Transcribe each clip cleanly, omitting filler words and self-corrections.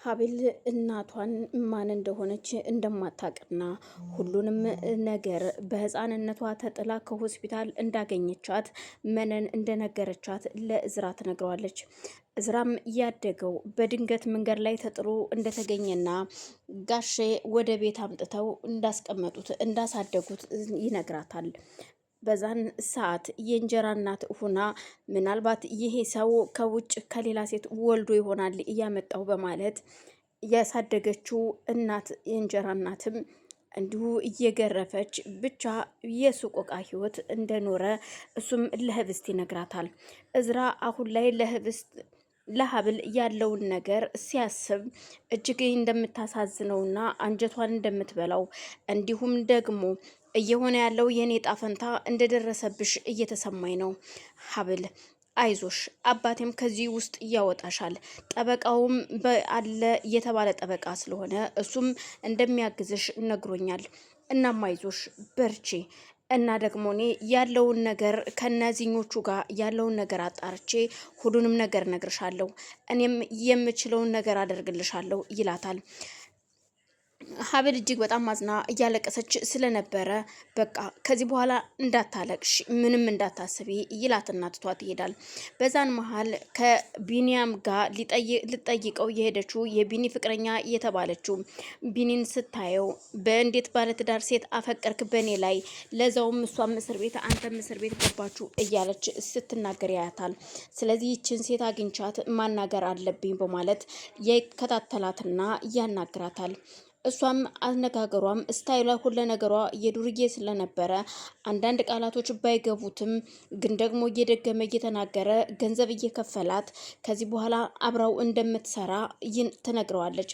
ሀብል እናቷን ማን እንደሆነች እንደማታውቅና ሁሉንም ነገር በህፃንነቷ ተጥላ ከሆስፒታል እንዳገኘቻት መነን እንደነገረቻት ለእዝራ ትነግረዋለች። እዝራም ያደገው በድንገት መንገድ ላይ ተጥሎ እንደተገኘና ጋሼ ወደ ቤት አምጥተው እንዳስቀመጡት እንዳሳደጉት ይነግራታል። በዛን ሰዓት የእንጀራ እናት ሁና ምናልባት ይሄ ሰው ከውጭ ከሌላ ሴት ወልዶ ይሆናል እያመጣው በማለት ያሳደገችው እናት የእንጀራ እናትም እንዲሁ እየገረፈች ብቻ የሱቆቃ ህይወት እንደኖረ እሱም ለህብስት ይነግራታል። እዝራ አሁን ላይ ለሀብል ያለውን ነገር ሲያስብ እጅግ እንደምታሳዝነውና አንጀቷን እንደምትበላው እንዲሁም ደግሞ እየሆነ ያለው የኔ ጣፈንታ እንደደረሰብሽ እየተሰማኝ ነው ሀብል አይዞሽ አባቴም ከዚህ ውስጥ ያወጣሻል። ጠበቃውም አለ የተባለ ጠበቃ ስለሆነ እሱም እንደሚያግዝሽ ነግሮኛል። እናም አይዞሽ በርቺ እና ደግሞ እኔ ያለውን ነገር ከነዚህኞቹ ጋር ያለውን ነገር አጣርቼ ሁሉንም ነገር ነግርሻለሁ። እኔም የምችለውን ነገር አደርግልሻለሁ ይላታል። ሀብል እጅግ በጣም ማዝና እያለቀሰች ስለነበረ በቃ ከዚህ በኋላ እንዳታለቅሽ ምንም እንዳታስቢ ይላትና ትቷት ይሄዳል። በዛን መሀል ከቢኒያም ጋር ልጠይቀው የሄደችው የቢኒ ፍቅረኛ የተባለችው ቢኒን ስታየው በእንዴት ባለትዳር ሴት አፈቀርክ በእኔ ላይ ለዛውም እሷም እስር ቤት አንተም እስር ቤት ገባችሁ እያለች ስትናገር ያያታል። ስለዚህ ይችን ሴት አግኝቻት ማናገር አለብኝ በማለት የከታተላትና ያናግራታል። እሷም አነጋገሯም ስታይሏ ሁሉ ነገሯ የዱርዬ ስለነበረ አንዳንድ ቃላቶች ባይገቡትም ግን ደግሞ እየደገመ እየተናገረ ገንዘብ እየከፈላት ከዚህ በኋላ አብራው እንደምትሰራ ትነግረዋለች።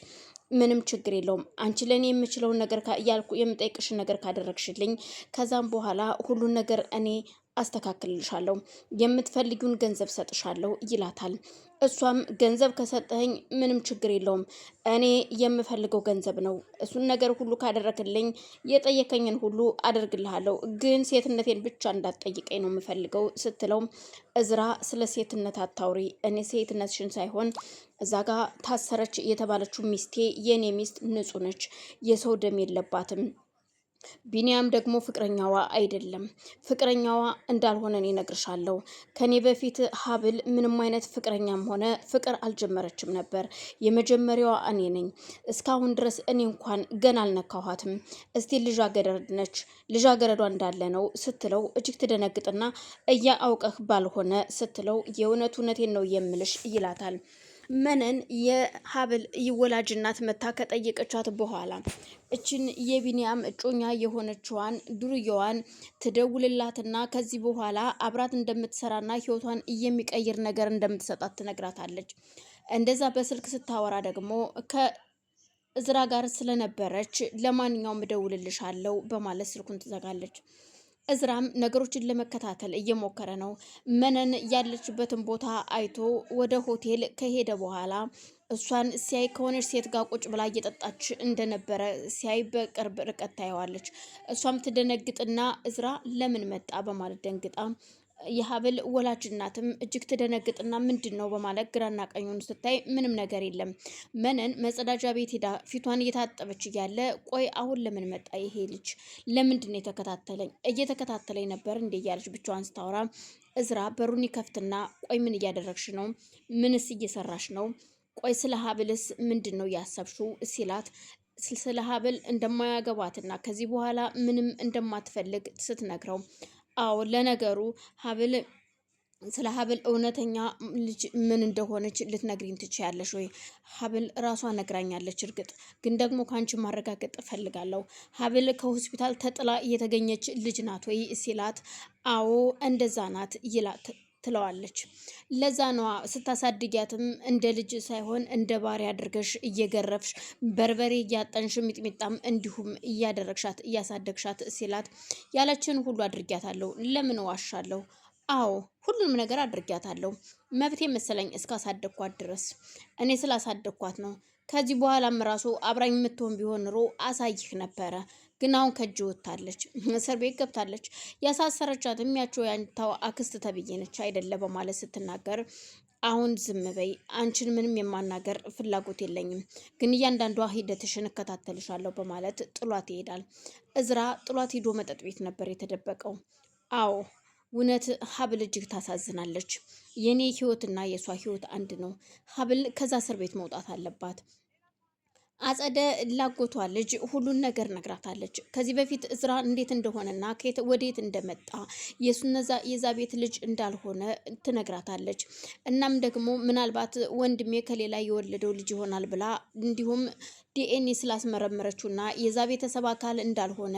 ምንም ችግር የለውም አንቺ ለኔ የምችለውን ነገር እያልኩ የምጠይቅሽን ነገር ካደረግሽልኝ ከዛም በኋላ ሁሉን ነገር እኔ አስተካክልልሻለሁ፣ የምትፈልጊውን ገንዘብ ሰጥሻለሁ ይላታል። እሷም ገንዘብ ከሰጠኝ ምንም ችግር የለውም እኔ የምፈልገው ገንዘብ ነው። እሱን ነገር ሁሉ ካደረክልኝ የጠየከኝን ሁሉ አደርግልሃለሁ፣ ግን ሴትነቴን ብቻ እንዳትጠይቀኝ ነው የምፈልገው ስትለው እዝራ ስለ ሴትነት አታውሪ፣ እኔ ሴትነትሽን ሳይሆን እዛ ጋ ታሰረች የተባለችው ሚስቴ የኔ ሚስት ንጹህ ነች፣ የሰው ደም የለባትም። ቢኒያም ደግሞ ፍቅረኛዋ አይደለም፣ ፍቅረኛዋ እንዳልሆነ እኔ እነግርሻለሁ። ከኔ በፊት ሀብል ምንም አይነት ፍቅረኛም ሆነ ፍቅር አልጀመረችም ነበር። የመጀመሪያዋ እኔ ነኝ። እስካሁን ድረስ እኔ እንኳን ገና አልነካኋትም። እስቲ ልጃገረድ ነች፣ ልጃገረዷ እንዳለ ነው ስትለው እጅግ ትደነግጥና አውቀህ ባልሆነ ስትለው እውነቴን ነው የምልሽ ይላታል። መነን የሀብል ወላጅ እናት መታ ከጠየቀቻት በኋላ እችን የቢኒያም እጮኛ የሆነችዋን ዱርዬዋን ትደውልላትና ከዚህ በኋላ አብራት እንደምትሰራና ህይወቷን የሚቀይር ነገር እንደምትሰጣት ትነግራታለች። እንደዛ በስልክ ስታወራ ደግሞ ከእዝራ ጋር ስለነበረች ለማንኛውም እደውልልሻለሁ በማለት ስልኩን ትዘጋለች። እዝራም ነገሮችን ለመከታተል እየሞከረ ነው። መነን ያለችበትን ቦታ አይቶ ወደ ሆቴል ከሄደ በኋላ እሷን ሲያይ ከሆነች ሴት ጋር ቁጭ ብላ እየጠጣች እንደነበረ ሲያይ በቅርብ ርቀት ታየዋለች። እሷም ትደነግጥና እዝራ ለምን መጣ በማለት ደንግጣ የሀብል ወላጅ እናትም እጅግ ትደነግጥና ምንድን ነው በማለት ግራና ቀኙን ስታይ ምንም ነገር የለም። መነን መጸዳጃ ቤት ሄዳ ፊቷን እየታጠበች እያለ ቆይ አሁን ለምን መጣ ይሄ ልጅ ለምንድን ነው እየተከታተለኝ ነበር እንዴ እያለች ብቻዋን ስታወራ እዝራ በሩን ይከፍትና ቆይ ምን እያደረግሽ ነው? ምንስ እየሰራሽ ነው? ቆይ ስለ ሀብልስ ምንድን ነው ያሰብሽው ሲላት ስለ ሀብል እንደማያገባትና ከዚህ በኋላ ምንም እንደማትፈልግ ስትነግረው አዎ ለነገሩ ስለ ሀብል እውነተኛ ልጅ ምን እንደሆነች ልትነግሪኝ ትችያለሽ ወይ? ሀብል ራሷ ነግራኛለች። እርግጥ ግን ደግሞ ከአንቺ ማረጋገጥ እፈልጋለሁ። ሀብል ከሆስፒታል ተጥላ የተገኘች ልጅ ናት ወይ ሲላት አዎ እንደዛ ናት ትለዋለች። ለዛ ነዋ ስታሳድጊያትም እንደ ልጅ ሳይሆን እንደ ባሪያ አድርገሽ እየገረፍሽ በርበሬ እያጠንሽ ሚጥሚጣም እንዲሁም እያደረግሻት እያሳደግሻት ሲላት ያለችን ሁሉ አድርጊያታለሁ። ለምን ዋሻለሁ? አዎ ሁሉንም ነገር አድርጊያታለሁ። መብቴ መሰለኝ እስካሳደግኳት ድረስ እኔ ስላሳደግኳት ነው። ከዚህ በኋላም ራሱ አብራኝ የምትሆን ቢሆን ኑሮ አሳይህ ነበረ። ግን አሁን ከእጅ ወጥታለች፣ እስር ቤት ገብታለች። ያሳሰረቻት የሚያቸው ያንታው አክስት ተብዬ ነች አይደለ በማለት ስትናገር አሁን ዝም በይ። አንቺን ምንም የማናገር ፍላጎት የለኝም፣ ግን እያንዳንዷ ሂደትሽን እከታተልሻለሁ በማለት ጥሏት ይሄዳል። እዝራ ጥሏት ሄዶ መጠጥ ቤት ነበር የተደበቀው። አዎ እውነት ሀብል እጅግ ታሳዝናለች። የኔ ህይወትና የእሷ ህይወት አንድ ነው። ሀብል ከዛ እስር ቤት መውጣት አለባት። አጸደ ላጎቷ ልጅ ሁሉን ነገር ነግራታለች። ከዚህ በፊት እዝራ እንዴት እንደሆነና ከየት ወዴት እንደመጣ የዛ ቤት ልጅ እንዳልሆነ ትነግራታለች። እናም ደግሞ ምናልባት ወንድሜ ከሌላ የወለደው ልጅ ይሆናል ብላ እንዲሁም ዲኤንኤ ስላስመረመረችውና የዛ ቤተሰብ አካል እንዳልሆነ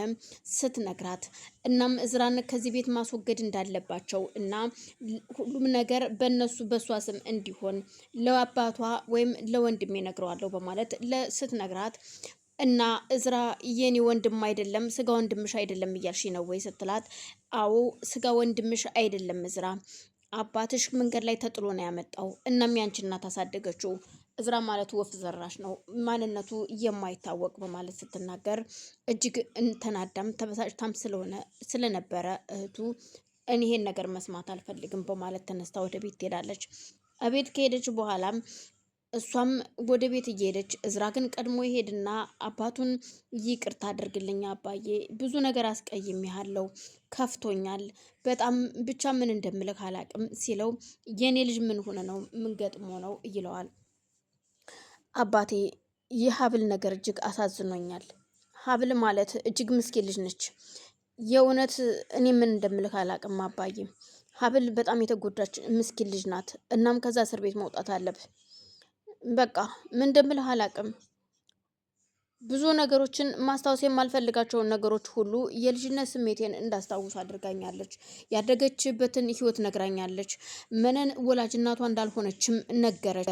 ስትነግራት እናም እዝራን ከዚህ ቤት ማስወገድ እንዳለባቸው እና ሁሉም ነገር በሷ ስም እንዲሆን ለአባቷ ወይም ለወንድሜ ነግረዋለሁ በማለት ስትነግራት እና እዝራ የኔ ወንድም አይደለም ስጋ ወንድምሽ አይደለም እያልሽ ነው ወይ ስትላት፣ አዎ ስጋ ወንድምሽ አይደለም እዝራ፣ አባትሽ መንገድ ላይ ተጥሎ ነው ያመጣው። እናም ያንቺ እናት አሳደገችው። እዝራ ማለት ወፍ ዘራሽ ነው፣ ማንነቱ የማይታወቅ በማለት ስትናገር እጅግ ተናዳም ተበሳጭታም ስለነበረ እህቱ እኔ ይሄን ነገር መስማት አልፈልግም በማለት ተነስታ ወደ ቤት ትሄዳለች። ቤት ከሄደች በኋላም እሷም ወደ ቤት እየሄደች እዝራ ግን ቀድሞ ይሄድና አባቱን ይቅርታ አድርግልኝ አባዬ፣ ብዙ ነገር አስቀይሜሃለሁ፣ ከፍቶኛል በጣም ብቻ ምን እንደምልህ አላቅም ሲለው፣ የኔ ልጅ ምን ሆነ ነው ምን ገጥሞ ነው ይለዋል። አባቴ የሀብል ነገር እጅግ አሳዝኖኛል። ሀብል ማለት እጅግ ምስኪን ልጅ ነች። የእውነት እኔ ምን እንደምልህ አላቅም አባዬ፣ ሀብል በጣም የተጎዳች ምስኪን ልጅ ናት። እናም ከዛ እስር ቤት መውጣት አለብህ። በቃ ምን እንደምልህ አላቅም። ብዙ ነገሮችን ማስታወስ የማልፈልጋቸውን ነገሮች ሁሉ የልጅነት ስሜቴን እንዳስታውስ አድርጋኛለች። ያደገችበትን ህይወት ነግራኛለች። መነን ወላጅ እናቷ እንዳልሆነችም ነገረች።